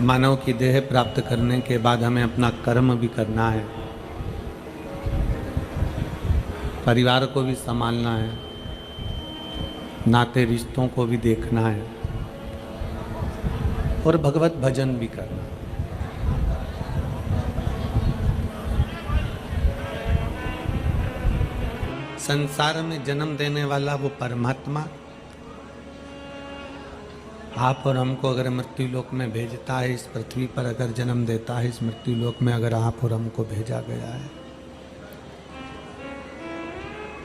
मानव की देह प्राप्त करने के बाद हमें अपना कर्म भी करना है, परिवार को भी संभालना है, नाते रिश्तों को भी देखना है और भगवत भजन भी करना है। संसार में जन्म देने वाला वो परमात्मा आप और हमको अगर मृत्यु लोक में भेजता है, इस पृथ्वी पर अगर जन्म देता है, इस मृत्यु लोक में अगर आप और हमको भेजा गया है,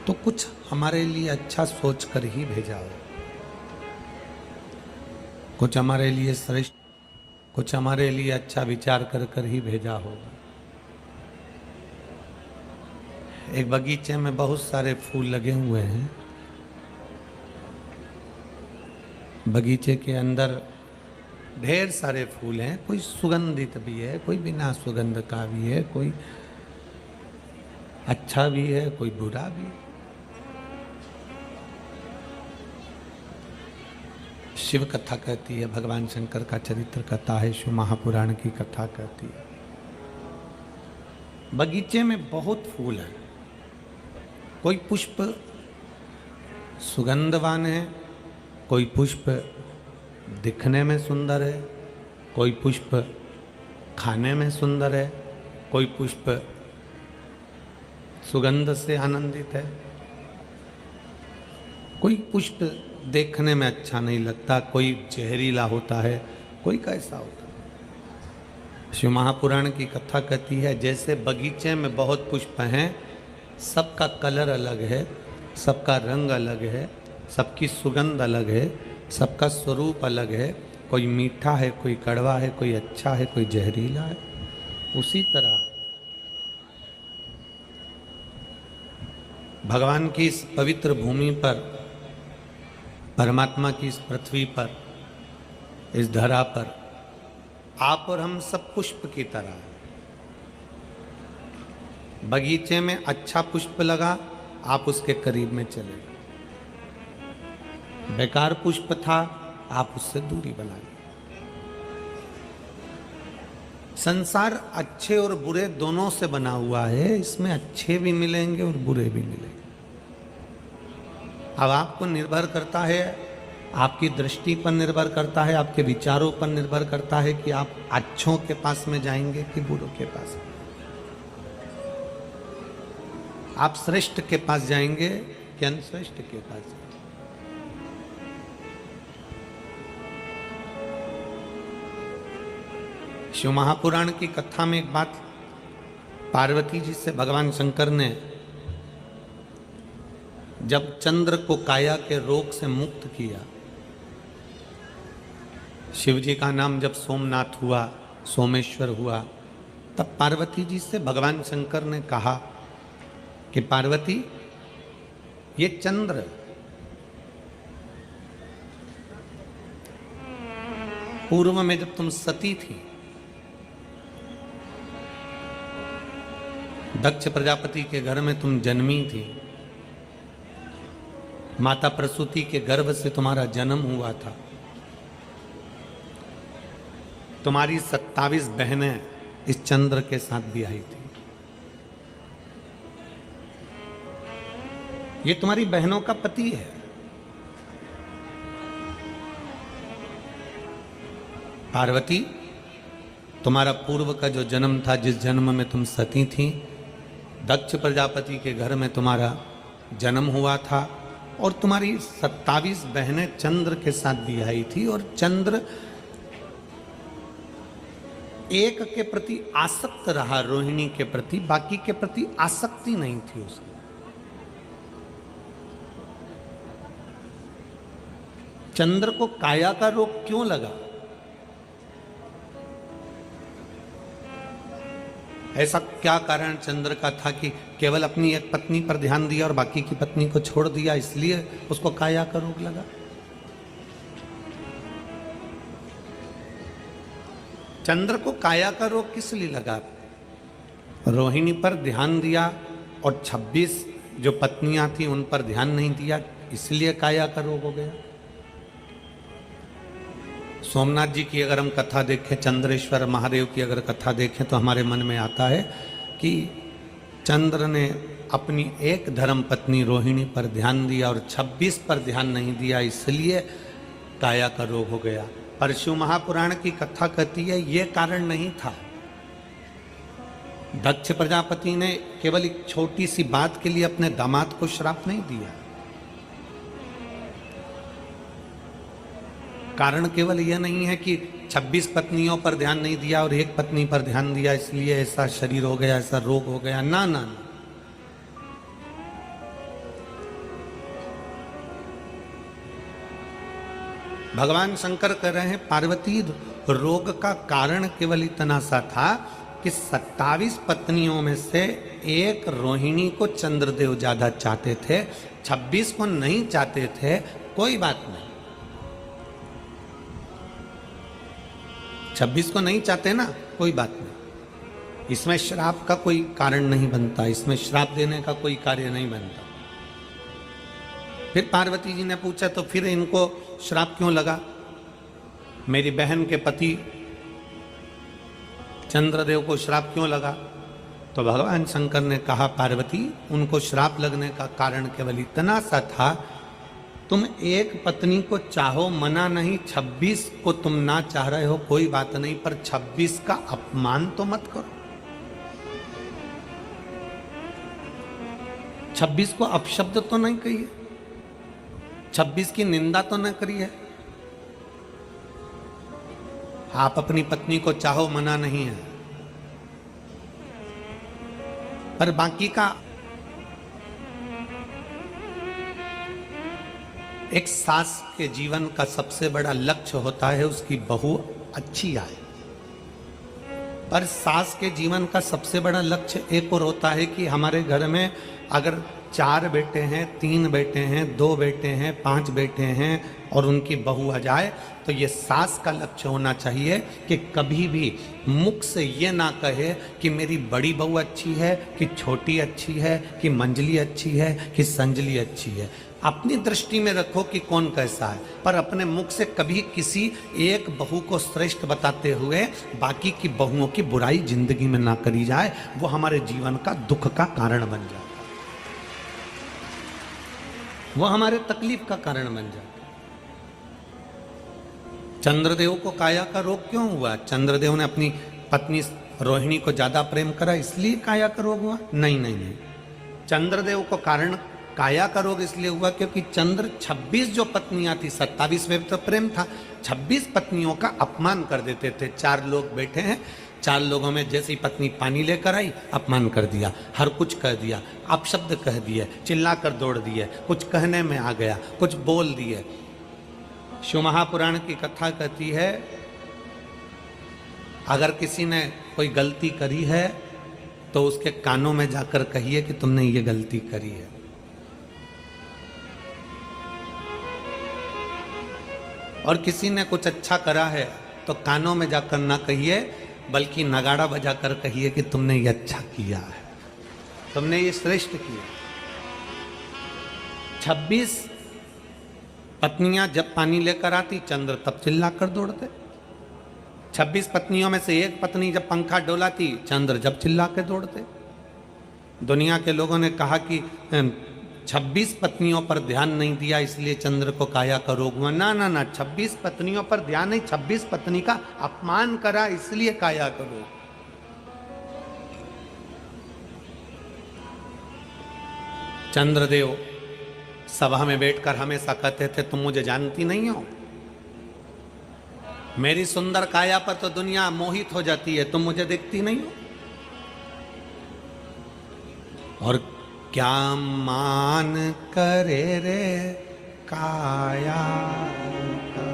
तो कुछ हमारे लिए अच्छा सोच कर ही भेजा हो, कुछ हमारे लिए श्रेष्ठ, कुछ हमारे लिए अच्छा विचार कर कर ही भेजा होगा। एक बगीचे में बहुत सारे फूल लगे हुए हैं। बगीचे के अंदर ढेर सारे फूल हैं, कोई सुगंधित भी है, कोई बिना सुगंध का भी है, कोई अच्छा भी है, कोई बुरा भी है। शिव कथा कहती है, भगवान शंकर का चरित्र कथा है, शिव महापुराण की कथा कहती है। बगीचे में बहुत फूल हैं, कोई पुष्प सुगंधवान है, कोई पुष्प दिखने में सुंदर है, कोई पुष्प खाने में सुंदर है, कोई पुष्प सुगंध से आनंदित है, कोई पुष्प देखने में अच्छा नहीं लगता, कोई जहरीला होता है, कोई कैसा होता है। शिव महापुराण की कथा कहती है, जैसे बगीचे में बहुत पुष्प हैं, सबका कलर अलग है, सबका रंग अलग है, सबकी सुगंध अलग है, सबका स्वरूप अलग है, कोई मीठा है, कोई कड़वा है, कोई अच्छा है, कोई जहरीला है। उसी तरह भगवान की इस पवित्र भूमि पर, परमात्मा की इस पृथ्वी पर, इस धरा पर आप और हम सब पुष्प की तरह हैं। बगीचे में अच्छा पुष्प लगा, आप उसके करीब में चले गए। बेकार पुष्प था, आप उससे दूरी बना ली। संसार अच्छे और बुरे दोनों से बना हुआ है, इसमें अच्छे भी मिलेंगे और बुरे भी मिलेंगे। अब आपको निर्भर करता है, आपकी दृष्टि पर निर्भर करता है, आपके विचारों पर निर्भर करता है कि आप अच्छों के पास में जाएंगे कि बुरों के पास। आप श्रेष्ठ के पास जाएंगे कि अनश्रेष्ठ के पास जाएंगे। शिव महापुराण की कथा में एक बात, पार्वती जी से भगवान शंकर ने जब चंद्र को काया के रोग से मुक्त किया, शिव जी का नाम जब सोमनाथ हुआ, सोमेश्वर हुआ, तब पार्वती जी से भगवान शंकर ने कहा कि पार्वती, ये चंद्र पूर्व में जब तुम सती थी, दक्ष प्रजापति के घर में तुम जन्मी थी, माता प्रसूति के गर्भ से तुम्हारा जन्म हुआ था, तुम्हारी 27 बहनें इस चंद्र के साथ भी आई थी। ये तुम्हारी बहनों का पति है। पार्वती, तुम्हारा पूर्व का जो जन्म था, जिस जन्म में तुम सती थी, दक्ष प्रजापति के घर में तुम्हारा जन्म हुआ था और तुम्हारी 27 बहनें चंद्र के साथ भी आई थी, और चंद्र एक के प्रति आसक्त रहा, रोहिणी के प्रति, बाकी के प्रति आसक्ति नहीं थी उसकी। चंद्र को काया का रोग क्यों लगा? ऐसा क्या कारण चंद्र का था कि केवल अपनी एक पत्नी पर ध्यान दिया और बाकी की पत्नी को छोड़ दिया, इसलिए उसको काया का रोग लगा? चंद्र को काया का रोग किस लिए लगा? रोहिणी पर ध्यान दिया और 26 जो पत्नियां थी उन पर ध्यान नहीं दिया, इसलिए काया का रोग हो गया। सोमनाथ जी की अगर हम कथा देखें, चंद्रेश्वर महादेव की अगर कथा देखें तो हमारे मन में आता है कि चंद्र ने अपनी एक धर्म पत्नी रोहिणी पर ध्यान दिया और 26 पर ध्यान नहीं दिया, इसलिए काया का रोग हो गया। पर शिव महापुराण की कथा कहती है ये कारण नहीं था। दक्ष प्रजापति ने केवल एक छोटी सी बात के लिए अपने दामाद को श्राप नहीं दिया। कारण केवल यह नहीं है कि 26 पत्नियों पर ध्यान नहीं दिया और एक पत्नी पर ध्यान दिया इसलिए ऐसा शरीर हो गया, ऐसा रोग हो गया। ना ना ना, भगवान शंकर कह रहे हैं पार्वती रोग का कारण केवल इतना सा था कि 27 पत्नियों में से एक रोहिणी को चंद्रदेव ज्यादा चाहते थे, 26 को नहीं चाहते थे। कोई बात नहीं, 26 को नहीं चाहते ना, कोई बात नहीं। इसमें श्राप का कोई कारण नहीं बनता, इसमें श्राप देने का कोई कार्य नहीं बनता। फिर पार्वती जी ने पूछा तो फिर इनको श्राप क्यों लगा? मेरी बहन के पति चंद्रदेव को श्राप क्यों लगा? तो भगवान शंकर ने कहा पार्वती, उनको श्राप लगने का कारण केवल इतना सा था, तुम एक पत्नी को चाहो मना नहीं, 26 को तुम ना चाह रहे हो कोई बात नहीं, पर 26 का अपमान तो मत करो। 26 को अपशब्द तो नहीं कहिए, 26 की निंदा तो न करिए। आप अपनी पत्नी को चाहो मना नहीं है, पर बाकी का एक सास के जीवन का सबसे बड़ा लक्ष्य होता है उसकी बहू अच्छी आए, पर सास के जीवन का सबसे बड़ा लक्ष्य एक और होता है कि हमारे घर में अगर 4 बेटे हैं, 3 बेटे हैं, 2 बेटे हैं, 5 बेटे हैं और उनकी बहू आ जाए, तो ये सास का लक्ष्य होना चाहिए कि कभी भी मुख से ये ना कहे कि मेरी बड़ी बहू अच्छी है, कि छोटी अच्छी है, कि मंजली अच्छी है, कि संजली अच्छी है। अपनी दृष्टि में रखो कि कौन कैसा है, पर अपने मुख से कभी किसी एक बहू को श्रेष्ठ बताते हुए बाकी की बहुओं की बुराई जिंदगी में ना करी जाए, वो हमारे जीवन का दुख का कारण बन जाए, वो हमारे तकलीफ का कारण बन जाए। चंद्रदेव को काया का रोग क्यों हुआ? चंद्रदेव ने अपनी पत्नी रोहिणी को ज्यादा प्रेम करा इसलिए काया का रोग हुआ? नहीं नहीं नहीं, चंद्रदेव को कारण काया का रोग इसलिए हुआ क्योंकि चंद्र 26 जो पत्नियां थी, 27 में तो प्रेम था, 26 पत्नियों का अपमान कर देते थे। 4 लोग बैठे हैं, 4 लोगों में जैसी पत्नी पानी लेकर आई अपमान कर दिया, हर कुछ कह दिया, अपशब्द कह दिए, चिल्ला कर दौड़ दिए, कुछ कहने में आ गया, कुछ बोल दिए। शिव महापुराण की कथा कहती है अगर किसी ने कोई गलती करी है तो उसके कानों में जाकर कहिए कि तुमने ये गलती करी है। और किसी ने कुछ अच्छा करा है तो कानों में जाकर ना कहिए, बल्कि नगाड़ा बजाकर कहिए कि तुमने ये अच्छा किया है, तुमने ये श्रेष्ठ किया। 26 पत्नियां जब पानी लेकर आती चंद्र तब चिल्लाकर दौड़ते। 26 पत्नियों में से एक पत्नी जब पंखा डोलाती चंद्र जब चिल्ला के दौड़ते। दुनिया के लोगों ने कहा कि 26 पत्नियों पर ध्यान नहीं दिया इसलिए चंद्र को काया का रोग हुआ। ना ना ना, 26 पत्नियों पर ध्यान नहीं, 26 पत्नी का अपमान करा इसलिए काया का रोग। चंद्रदेव सभा में बैठकर हमेशा कहते थे तुम मुझे जानती नहीं हो, मेरी सुंदर काया पर तो दुनिया मोहित हो जाती है, तुम मुझे देखती नहीं हो। और क्या मान करे रे काया का,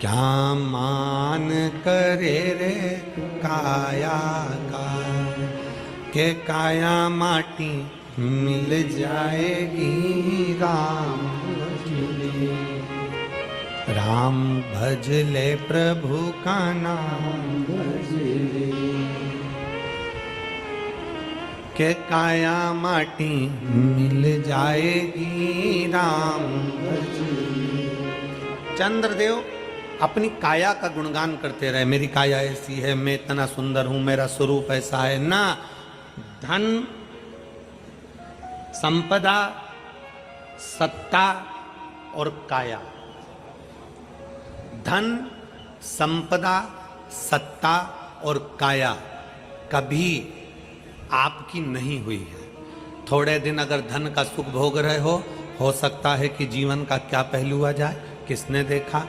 क्या मान करे रे काया का, के काया माटी मिल जाएगी राम भजले, राम भजले प्रभु का नाम भजले, के काया माटी मिल जाएगी राम भजले, चंद्रदेव अपनी काया का गुणगान करते रहे, मेरी काया ऐसी है, मैं इतना सुंदर हूं, मेरा स्वरूप ऐसा है ना। धन, संपदा, सत्ता और काया, धन, संपदा, सत्ता और काया कभी आपकी नहीं हुई है। थोड़े दिन अगर धन का सुख भोग रहे हो सकता है कि जीवन का क्या पहलू आ जाए, किसने देखा।